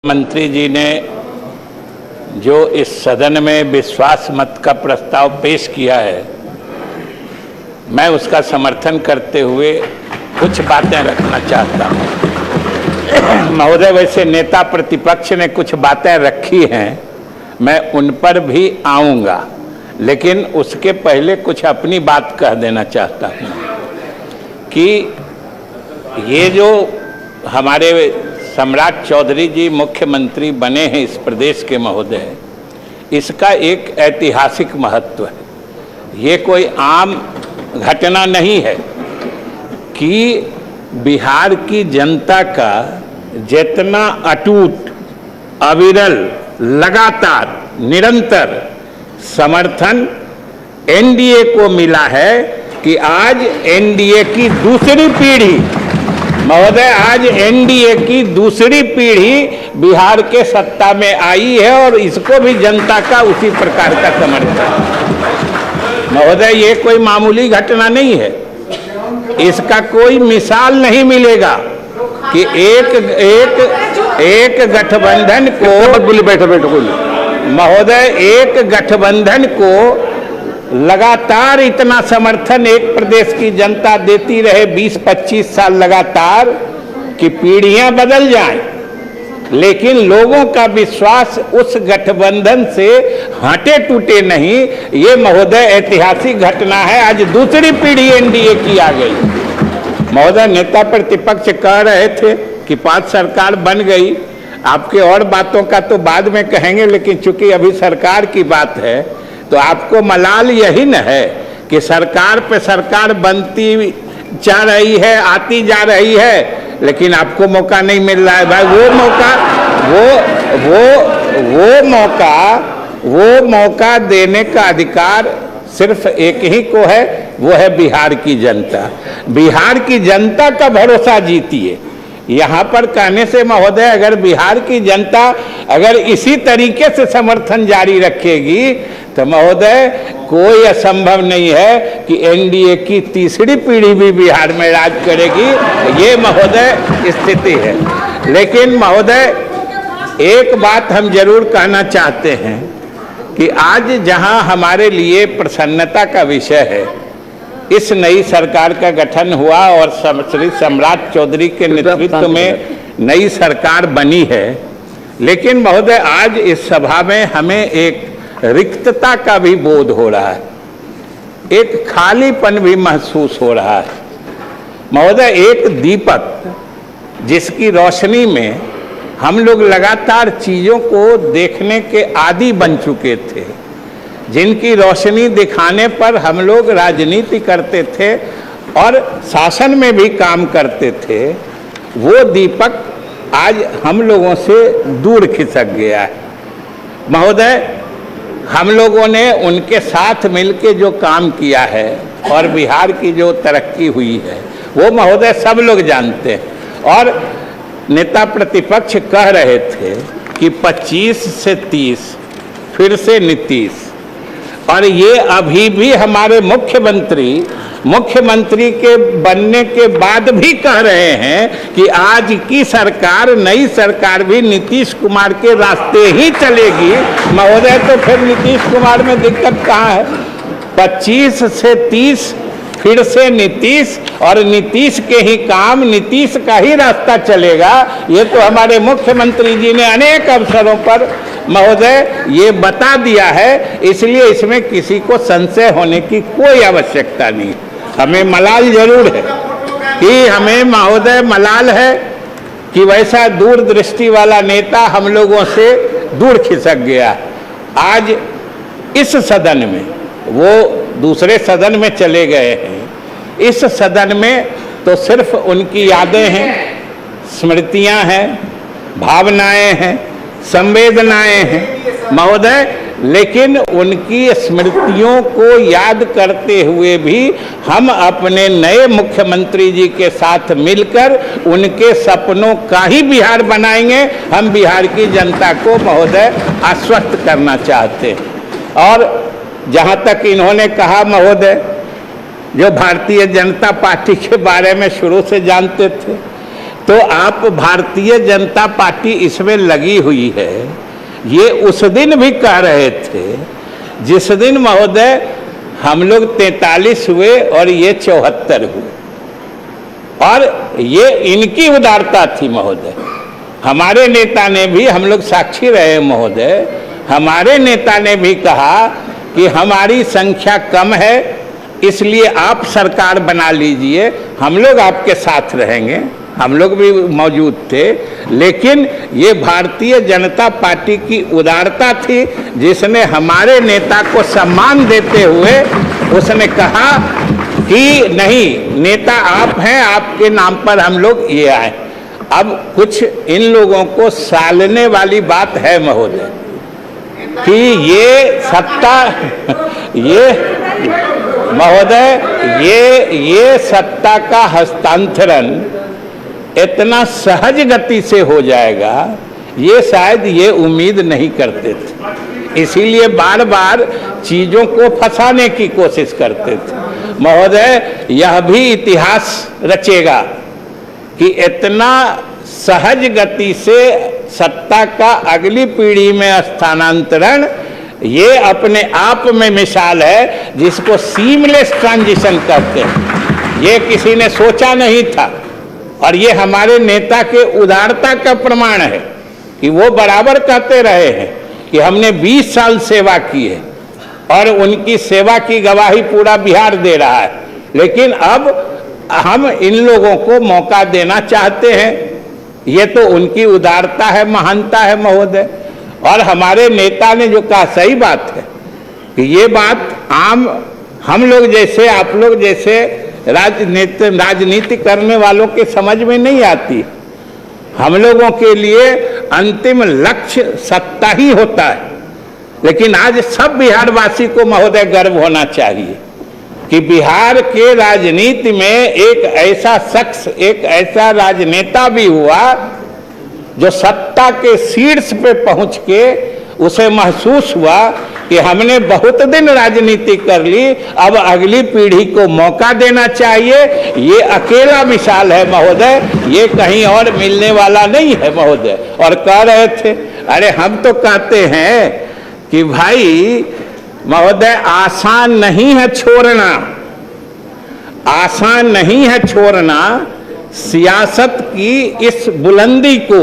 मंत्री जी ने जो इस सदन में विश्वास मत का प्रस्ताव पेश किया है, मैं उसका समर्थन करते हुए कुछ बातें रखना चाहता हूं। महोदय, वैसे नेता प्रतिपक्ष ने कुछ बातें रखी हैं, मैं उन पर भी आऊंगा, लेकिन उसके पहले कुछ अपनी बात कह देना चाहता हूं कि ये जो हमारे सम्राट चौधरी जी मुख्यमंत्री बने हैं इस प्रदेश के महोदय, इसका एक ऐतिहासिक महत्व है। ये कोई आम घटना नहीं है कि बिहार की जनता का जितना अटूट, अविरल, लगातार, निरंतर समर्थन एनडीए को मिला है कि आज एनडीए की दूसरी पीढ़ी, महोदय, आज एनडीए की दूसरी पीढ़ी बिहार के सत्ता में आई है और इसको भी जनता का उसी प्रकार का समर्थन। महोदय, ये कोई मामूली घटना नहीं है। इसका कोई मिसाल नहीं मिलेगा कि एक गठबंधन को, महोदय, एक गठबंधन को लगातार इतना समर्थन एक प्रदेश की जनता देती रहे 20-25 साल लगातार कि पीढ़ियां बदल जाएं, लेकिन लोगों का विश्वास उस गठबंधन से हटे टूटे नहीं। ये महोदय ऐतिहासिक घटना है। आज दूसरी पीढ़ी एनडीए की आ गई। महोदय, नेता प्रतिपक्ष कह रहे थे कि 5 सरकार बन गई। आपके और बातों का तो बाद में कहेंगे, लेकिन चूंकि अभी सरकार की बात है तो आपको मलाल यही न है कि सरकार पे सरकार बनती जा रही है, आती जा रही है, लेकिन आपको मौका नहीं मिल रहा है। भाई, वो मौका देने का अधिकार सिर्फ एक ही को है, वो है बिहार की जनता। बिहार की जनता का भरोसा जीतिए। यहाँ पर कहने से महोदय, अगर बिहार की जनता अगर इसी तरीके से समर्थन जारी रखेगी तो महोदय कोई असंभव नहीं है कि एनडीए की तीसरी पीढ़ी भी बिहार में राज करेगी। ये महोदय स्थिति है। लेकिन महोदय, एक बात हम जरूर कहना चाहते हैं कि आज जहां हमारे लिए प्रसन्नता का विषय है, इस नई सरकार का गठन हुआ और श्री सम्राट चौधरी के नेतृत्व में नई सरकार बनी है, लेकिन महोदय आज इस सभा में हमें एक रिक्तता का भी बोध हो रहा है, एक खालीपन भी महसूस हो रहा है। महोदय, एक दीपक जिसकी रोशनी में हम लोग लगातार चीजों को देखने के आदी बन चुके थे, जिनकी रोशनी दिखाने पर हम लोग राजनीति करते थे और शासन में भी काम करते थे, वो दीपक आज हम लोगों से दूर खिसक गया है। महोदय, हम लोगों ने उनके साथ मिलके जो काम किया है और बिहार की जो तरक्की हुई है, वो महोदय सब लोग जानते हैं। और नेता प्रतिपक्ष कह रहे थे कि 25 से 30 फिर से नीतीश, और ये अभी भी हमारे मुख्यमंत्री के बनने के बाद भी कह रहे हैं कि आज की सरकार, नई सरकार भी नीतीश कुमार के रास्ते ही चलेगी। महोदय, तो फिर नीतीश कुमार में दिक्कत कहाँ है? 25 से 30 फिर से नीतीश, और नीतीश के ही काम, नीतीश का ही रास्ता चलेगा। ये तो हमारे मुख्यमंत्री जी ने अनेक अवसरों पर महोदय ये बता दिया है, इसलिए इसमें किसी को संशय होने की कोई आवश्यकता नहीं। हमें मलाल जरूर है कि हमें महोदय मलाल है कि वैसा दूरदृष्टि वाला नेता हम लोगों से दूर खिसक गया। आज इस सदन में, वो दूसरे सदन में चले गए हैं, इस सदन में तो सिर्फ उनकी यादें हैं, स्मृतियां हैं, भावनाएं हैं, संवेदनाएं हैं महोदय। लेकिन उनकी स्मृतियों को याद करते हुए भी हम अपने नए मुख्यमंत्री जी के साथ मिलकर उनके सपनों का ही बिहार बनाएंगे। हम बिहार की जनता को महोदय आश्वस्त करना चाहते हैं। और जहां तक इन्होंने कहा महोदय, जो भारतीय जनता पार्टी के बारे में शुरू से जानते थे, तो आप भारतीय जनता पार्टी इसमें लगी हुई है, ये उस दिन भी कह रहे थे जिस दिन महोदय हम लोग 43 हुए और ये 74 हुए, और ये इनकी उदारता थी महोदय। हमारे नेता ने भी, हम लोग साक्षी रहे महोदय, हमारे नेता ने भी कहा कि हमारी संख्या कम है इसलिए आप सरकार बना लीजिए, हम लोग आपके साथ रहेंगे, हम लोग भी मौजूद थे। लेकिन ये भारतीय जनता पार्टी की उदारता थी जिसने हमारे नेता को सम्मान देते हुए उसने कहा कि नहीं, नेता आप हैं, आपके नाम पर हम लोग ये आए। अब कुछ इन लोगों को सालने वाली बात है महोदय कि ये सत्ता, ये महोदय ये सत्ता का हस्तांतरण इतना सहज गति से हो जाएगा, ये शायद ये उम्मीद नहीं करते थे, इसीलिए बार बार चीजों को फंसाने की कोशिश करते थे। महोदय यह भी इतिहास रचेगा कि इतना सहज गति से सत्ता का अगली पीढ़ी में स्थानांतरण, ये अपने आप में मिसाल है जिसको सीमलेस ट्रांजिशन कहते हैं। ये किसी ने सोचा नहीं था और ये हमारे नेता के उदारता का प्रमाण है कि वो बराबर कहते रहे हैं कि हमने 20 साल सेवा की है और उनकी सेवा की गवाही पूरा बिहार दे रहा है, लेकिन अब हम इन लोगों को मौका देना चाहते हैं। ये तो उनकी उदारता है, महानता है महोदय। और हमारे नेता ने जो कहा सही बात है कि ये बात आम हम लोग जैसे, आप लोग जैसे राजनीति करने वालों के समझ में नहीं आती। हम लोगों के लिए अंतिम लक्ष्य सत्ता ही होता है, लेकिन आज सब बिहारवासी को महोदय गर्व होना चाहिए कि बिहार के राजनीति में एक ऐसा शख्स, एक ऐसा राजनेता भी हुआ जो सत्ता के शीर्ष पे पहुंच के उसे महसूस हुआ कि हमने बहुत दिन राजनीति कर ली, अब अगली पीढ़ी को मौका देना चाहिए। ये अकेला मिसाल है महोदय, ये कहीं और मिलने वाला नहीं है महोदय। और कह रहे थे, अरे हम तो कहते हैं कि भाई महोदय आसान नहीं है छोड़ना, आसान नहीं है छोड़ना सियासत की इस बुलंदी को।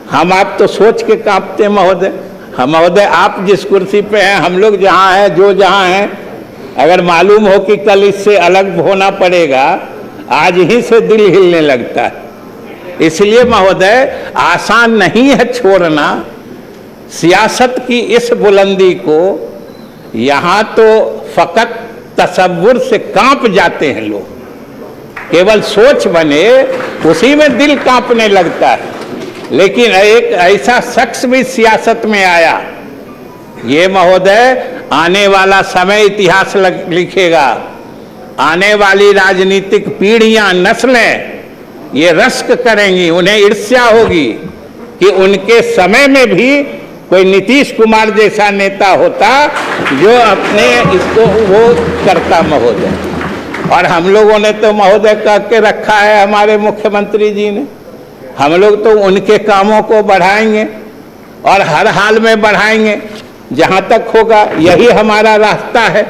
हम आप तो सोच के कांपते महोदय। हम महोदय आप जिस कुर्सी पे हैं, हम लोग जहां हैं, जो जहां हैं, अगर मालूम हो कि कल इससे अलग होना पड़ेगा, आज ही से दिल हिलने लगता है। इसलिए महोदय आसान नहीं है छोड़ना सियासत की इस बुलंदी को। यहाँ तो फकत तसव्वुर से कांप जाते हैं लोग, केवल सोच बने उसी में दिल कांपने लगता है। लेकिन एक ऐसा शख्स भी सियासत में आया, ये महोदय आने वाला समय इतिहास लिखेगा। आने वाली राजनीतिक पीढ़ियां, नस्लें ये रश्क करेंगी, उन्हें ईर्ष्या होगी कि उनके समय में भी कोई नीतीश कुमार जैसा नेता होता जो अपने इसको वो करता महोदय। और हम लोगों ने तो महोदय कह के रखा है, हमारे मुख्यमंत्री जी ने, हम लोग तो उनके कामों को बढ़ाएंगे और हर हाल में बढ़ाएंगे जहां तक होगा। यही हमारा रास्ता है,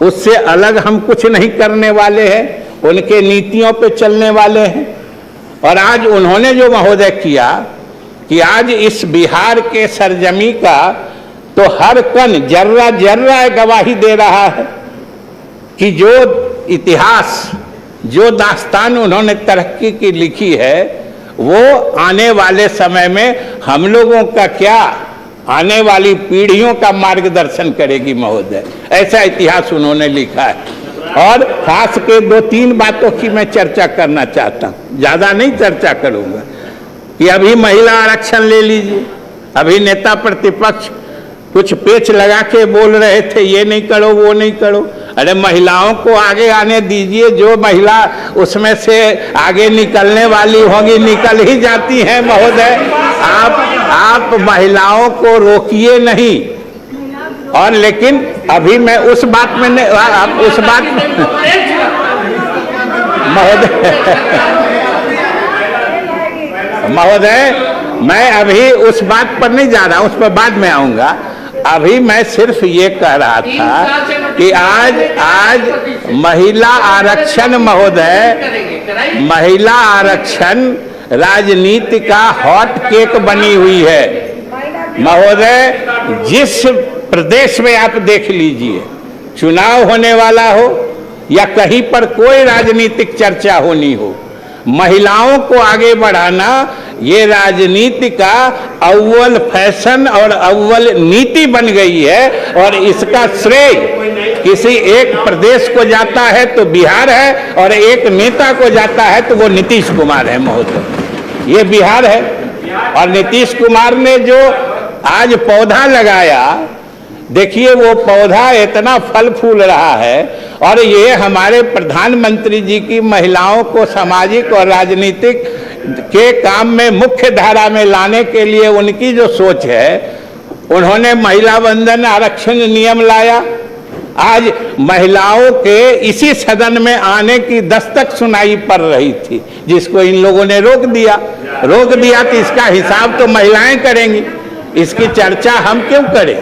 उससे अलग हम कुछ नहीं करने वाले हैं, उनके नीतियों पे चलने वाले हैं। और आज उन्होंने जो महोदय किया कि आज इस बिहार के सरजमी का तो हर कण जर्रा जर्रा गवाही दे रहा है कि जो इतिहास, जो दास्तान उन्होंने तरक्की की लिखी है, वो आने वाले समय में हम लोगों का क्या, आने वाली पीढ़ियों का मार्गदर्शन करेगी महोदय। ऐसा इतिहास उन्होंने लिखा है। और खास के 2-3 बातों की मैं चर्चा करना चाहता हूँ, ज़्यादा नहीं चर्चा करूँगा। कि अभी महिला आरक्षण ले लीजिए, अभी नेता प्रतिपक्ष कुछ पेच लगा के बोल रहे थे ये नहीं करो, वो नहीं करो। अरे महिलाओं को आगे आने दीजिए, जो महिला उसमें से आगे निकलने वाली होंगी निकल ही जाती हैं महोदय। आप महिलाओं को रोकिए नहीं। और लेकिन अभी मैं उस बात में नहीं, आप उस बात में महोदय महोदय, मैं अभी उस बात पर नहीं जा रहा हूं, उस पर बाद में आऊंगा। अभी मैं सिर्फ ये कह रहा था कि आज महिला आरक्षण, महोदय, महिला आरक्षण राजनीति का हॉट केक बनी हुई है महोदय। जिस प्रदेश में आप देख लीजिए, चुनाव होने वाला हो या कहीं पर कोई राजनीतिक चर्चा होनी हो, महिलाओं को आगे बढ़ाना ये राजनीति का अव्वल फैशन और अव्वल नीति बन गई है। और इसका श्रेय किसी एक प्रदेश को जाता है तो बिहार है, और एक नेता को जाता है तो वो नीतीश कुमार है महोदय। ये बिहार है, और नीतीश कुमार ने जो आज पौधा लगाया, देखिए वो पौधा इतना फल फूल रहा है। और ये हमारे प्रधानमंत्री जी की महिलाओं को सामाजिक और राजनीतिक के काम में मुख्य धारा में लाने के लिए उनकी जो सोच है, उन्होंने महिला वंदन आरक्षण नियम लाया। आज महिलाओं के इसी सदन में आने की दस्तक सुनाई पड़ रही थी, जिसको इन लोगों ने रोक दिया तो इसका हिसाब तो महिलाएं करेंगी, इसकी चर्चा हम क्यों करें।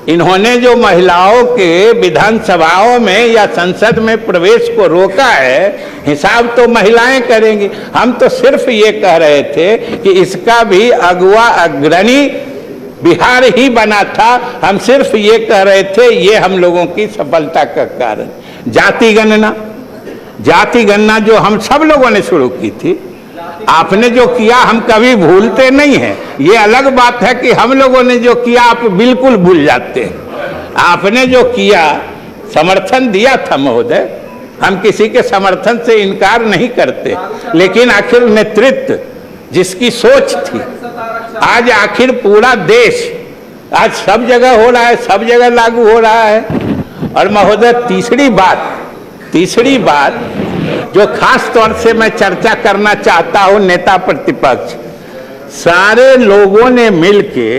इन्होंने जो महिलाओं के विधानसभाओं में या संसद में प्रवेश को रोका है, हिसाब तो महिलाएं करेंगी। हम तो सिर्फ ये कह रहे थे कि इसका भी अगुआ अग्रणी बिहार ही बना था। हम सिर्फ ये कह रहे थे, ये हम लोगों की सफलता का कारण। जाति गणना जो हम सब लोगों ने शुरू की थी, आपने जो किया हम कभी भूलते नहीं हैं। ये अलग बात है कि हम लोगों ने जो किया आप बिल्कुल भूल जाते हैं। आपने जो किया, समर्थन दिया था महोदय, हम किसी के समर्थन से इनकार नहीं करते, लेकिन आखिर नेतृत्व जिसकी सोच थी, आज आखिर पूरा देश आज सब जगह हो रहा है, सब जगह लागू हो रहा है। और महोदय, तीसरी बात जो खास तौर से मैं चर्चा करना चाहता हूं, नेता प्रतिपक्ष सारे लोगों ने मिलके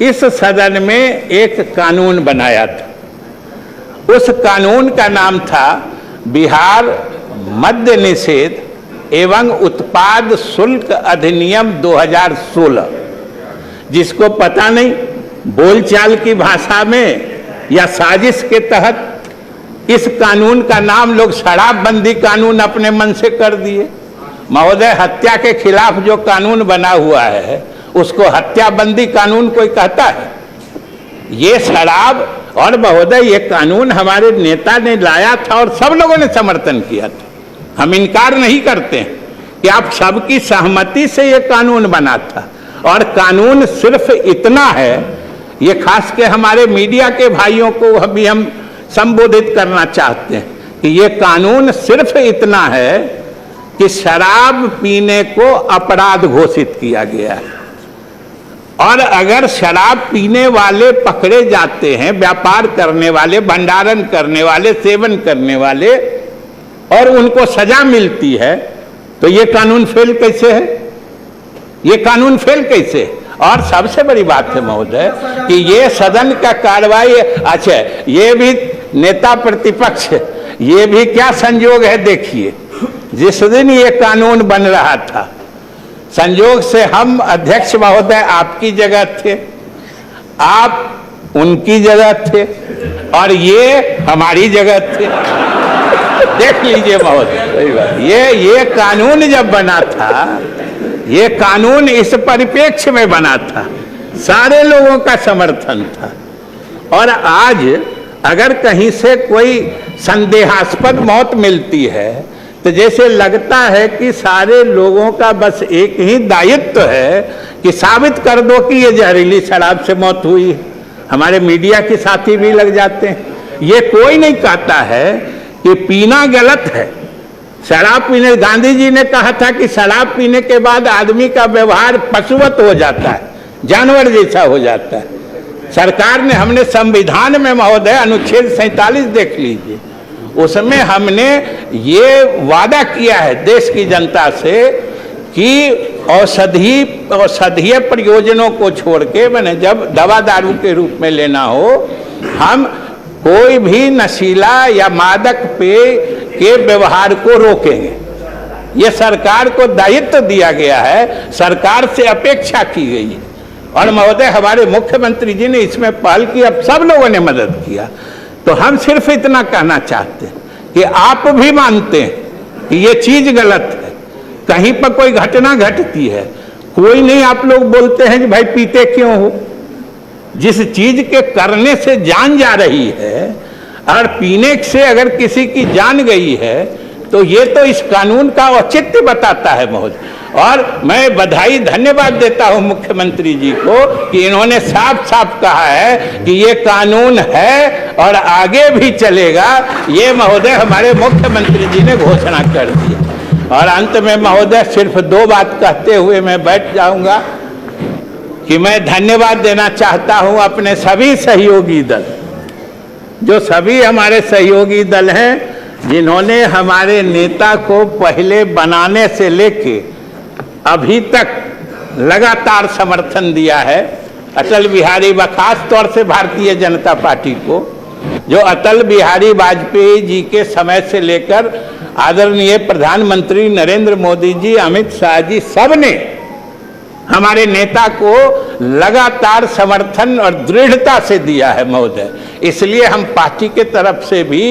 इस सदन में एक कानून बनाया था। उस कानून का नाम था बिहार मद्य निषेध एवं उत्पाद शुल्क अधिनियम 2016। जिसको पता नहीं, बोलचाल की भाषा में या साजिश के तहत इस कानून का नाम लोग शराबबंदी कानून अपने मन से कर दिए। महोदय, हत्या के खिलाफ जो कानून बना हुआ है उसको हत्याबंदी कानून कोई कहता है? ये शराब, और महोदय ये कानून हमारे नेता ने लाया था और सब लोगों ने समर्थन किया था। हम इनकार नहीं करते हैं कि आप सबकी सहमति से ये कानून बना था। और कानून सिर्फ इतना है, ये खास के हमारे मीडिया के भाइयों को भी हम संबोधित करना चाहते हैं कि ये कानून सिर्फ इतना है कि शराब पीने को अपराध घोषित किया गया है। और अगर शराब पीने वाले पकड़े जाते हैं, व्यापार करने वाले, भंडारण करने वाले, सेवन करने वाले, और उनको सजा मिलती है, तो ये कानून फेल कैसे है? ये कानून फेल कैसे? और सबसे बड़ी बात है महोदय कि ये सदन का कार्रवाई, अच्छा ये भी नेता प्रतिपक्ष, ये भी क्या संयोग है देखिए। जिस दिन ये कानून बन रहा था, संयोग से हम अध्यक्ष महोदय आपकी जगह थे, आप उनकी जगह थे, और ये हमारी जगह थे। देख लीजिए महोदय, ये कानून जब बना था, ये कानून इस परिप्रेक्ष्य में बना था, सारे लोगों का समर्थन था। और आज अगर कहीं से कोई संदेहास्पद मौत मिलती है तो जैसे लगता है कि सारे लोगों का बस एक ही दायित्व है कि साबित कर दो कि ये जहरीली शराब से मौत हुई है। हमारे मीडिया के साथी भी लग जाते हैं। ये कोई नहीं कहता है कि पीना गलत है। शराब पीने, गांधी जी ने कहा था कि शराब पीने के बाद आदमी का व्यवहार पशुवत हो जाता है, जानवर जैसा हो जाता है। सरकार ने, हमने संविधान में महोदय अनुच्छेद 47 देख लीजिए, उसमें हमने ये वादा किया है देश की जनता से कि औषधीय प्रयोजनों को छोड़ के, मैंने जब दवा दारू के रूप में लेना हो, हम कोई भी नशीला या मादक पेय के व्यवहार को रोकेंगे। ये सरकार को दायित्व दिया गया है, सरकार से अपेक्षा की गई है। और महोदय हमारे मुख्यमंत्री जी ने इसमें पहल की, अब सब लोगों ने मदद किया। तो हम सिर्फ इतना कहना चाहते हैं कि आप भी मानते हैं कि ये चीज गलत है, कहीं पर कोई घटना घटती है, कोई नहीं आप लोग बोलते हैं कि भाई पीते क्यों हो। जिस चीज के करने से जान जा रही है और पीने से अगर किसी की जान गई है तो ये तो इस कानून का औचित्य बताता है महोदय। और मैं बधाई धन्यवाद देता हूं मुख्यमंत्री जी को कि इन्होंने साफ साफ कहा है कि ये कानून है और आगे भी चलेगा। ये महोदय हमारे मुख्यमंत्री जी ने घोषणा कर दी। और अंत में महोदय सिर्फ 2 बात कहते हुए मैं बैठ जाऊंगा कि मैं धन्यवाद देना चाहता हूं अपने सभी सहयोगी दल, जो सभी हमारे सहयोगी दल हैं जिन्होंने हमारे नेता को पहले बनाने से लेके अभी तक लगातार समर्थन दिया है। अटल बिहारी व खास तौर से भारतीय जनता पार्टी को, जो अटल बिहारी वाजपेयी जी के समय से लेकर आदरणीय प्रधानमंत्री नरेंद्र मोदी जी, अमित शाह जी, सब ने हमारे नेता को लगातार समर्थन और दृढ़ता से दिया है महोदय। इसलिए हम पार्टी के तरफ से भी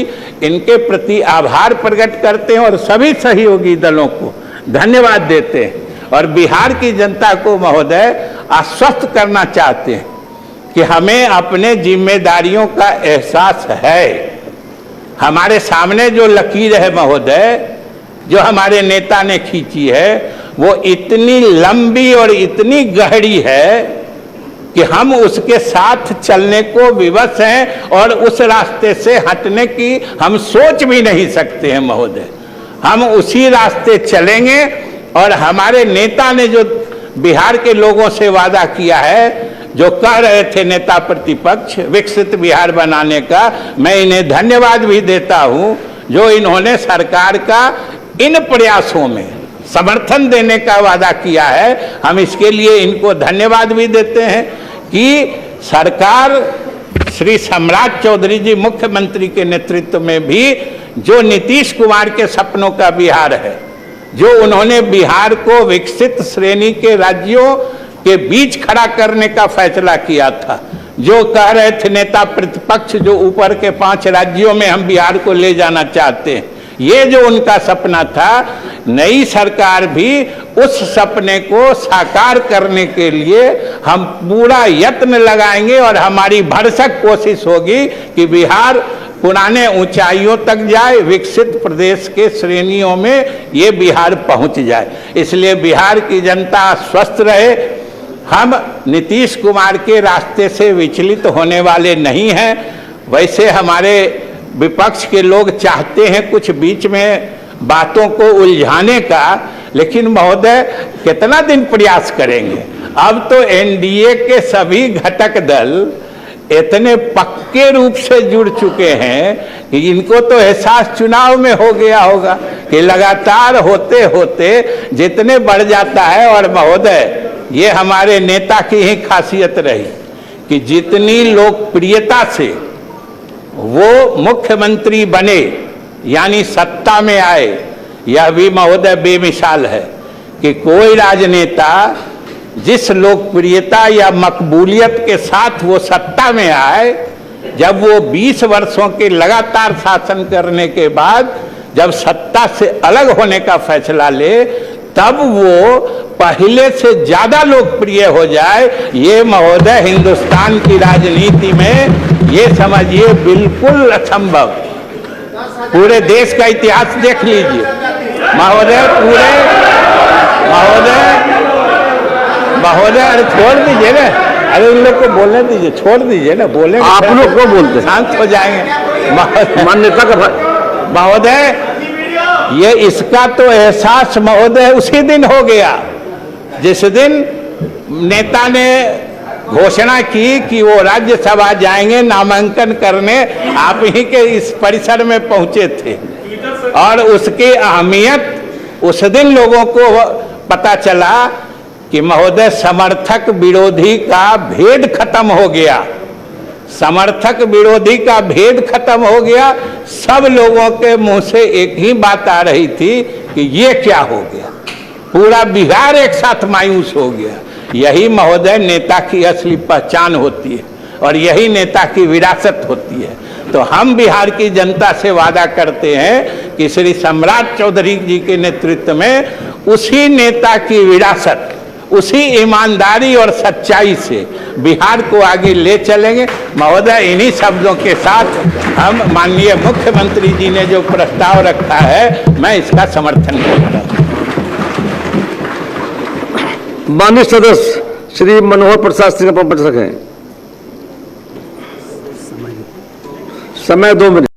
इनके प्रति आभार प्रकट करते हैं और सभी सहयोगी दलों को धन्यवाद देते हैं। और बिहार की जनता को महोदय आश्वस्त करना चाहते हैं कि हमें अपने जिम्मेदारियों का एहसास है। हमारे सामने जो लकीर है महोदय, जो हमारे नेता ने खींची है, वो इतनी लंबी और इतनी गहरी है कि हम उसके साथ चलने को विवश हैं और उस रास्ते से हटने की हम सोच भी नहीं सकते हैं महोदय। हम उसी रास्ते चलेंगे और हमारे नेता ने जो बिहार के लोगों से वादा किया है, जो कह रहे थे नेता प्रतिपक्ष विकसित बिहार बनाने का, मैं इन्हें धन्यवाद भी देता हूं जो इन्होंने सरकार का इन प्रयासों में समर्थन देने का वादा किया है। हम इसके लिए इनको धन्यवाद भी देते हैं कि सरकार श्री सम्राट चौधरी जी मुख्यमंत्री के नेतृत्व में भी जो नीतीश कुमार के सपनों का बिहार है, जो उन्होंने बिहार को विकसित श्रेणी के राज्यों के बीच खड़ा करने का फैसला किया था, जो कह रहे थे नेता प्रतिपक्ष, जो ऊपर के 5 राज्यों में हम बिहार को ले जाना चाहते हैं, ये जो उनका सपना था, नई सरकार भी उस सपने को साकार करने के लिए हम पूरा यत्न लगाएंगे और हमारी भरसक कोशिश होगी कि बिहार पुराने ऊंचाइयों तक जाए, विकसित प्रदेश के श्रेणियों में ये बिहार पहुंच जाए। इसलिए बिहार की जनता स्वस्थ रहे। हम नीतीश कुमार के रास्ते से विचलित होने वाले नहीं हैं। वैसे हमारे विपक्ष के लोग चाहते हैं कुछ बीच में बातों को उलझाने का, लेकिन महोदय कितना दिन प्रयास करेंगे। अब तो एनडीए के सभी घटक दल इतने पक्के रूप से जुड़ चुके हैं कि इनको तो एहसास चुनाव में हो गया होगा कि लगातार होते होते जितने बढ़ जाता है। और महोदय ये हमारे नेता की ही खासियत रही कि जितनी लोकप्रियता से वो मुख्यमंत्री बने, यानी सत्ता में आए, यह भी महोदय बेमिसाल है कि कोई राजनेता जिस लोकप्रियता या मकबूलियत के साथ वो सत्ता में आए, जब वो 20 वर्षों के लगातार शासन करने के बाद जब सत्ता से अलग होने का फैसला ले, तब वो पहले से ज्यादा लोकप्रिय हो जाए, ये महोदय हिंदुस्तान की राजनीति में ये समझिए बिल्कुल असंभव। पूरे देश का इतिहास देख लीजिए महोदय, पूरे महोदय अरे छोड़ दीजिए ना, अरे उन लोग को बोलने दीजिए, छोड़ दीजिए ना, बोले आप लोग को बोलते शांत हो जाएंगे मान्यता का महोदय। ये इसका तो एहसास महोदय उसी दिन हो गया जिस दिन नेता ने घोषणा की कि वो राज्यसभा जाएंगे नामांकन करने। आप ही के इस परिसर में पहुंचे थे और उसकी अहमियत उस दिन लोगों को पता चला कि महोदय समर्थक विरोधी का भेद खत्म हो गया। समर्थक विरोधी का भेद खत्म हो गया। सब लोगों के मुंह से एक ही बात आ रही थी कि ये क्या हो गया, पूरा बिहार एक साथ मायूस हो गया। यही महोदय नेता की असली पहचान होती है और यही नेता की विरासत होती है। तो हम बिहार की जनता से वादा करते हैं कि श्री सम्राट चौधरी जी के नेतृत्व में उसी नेता की विरासत, उसी ईमानदारी और सच्चाई से बिहार को आगे ले चलेंगे। महोदय, इन्हीं शब्दों के साथ हम माननीय मुख्यमंत्री जी ने जो प्रस्ताव रखा है, मैं इसका समर्थन करता हूँ। माननीय सदस्य श्री मनोहर प्रसाद सिंह पर रखें। समय 2 मिनट।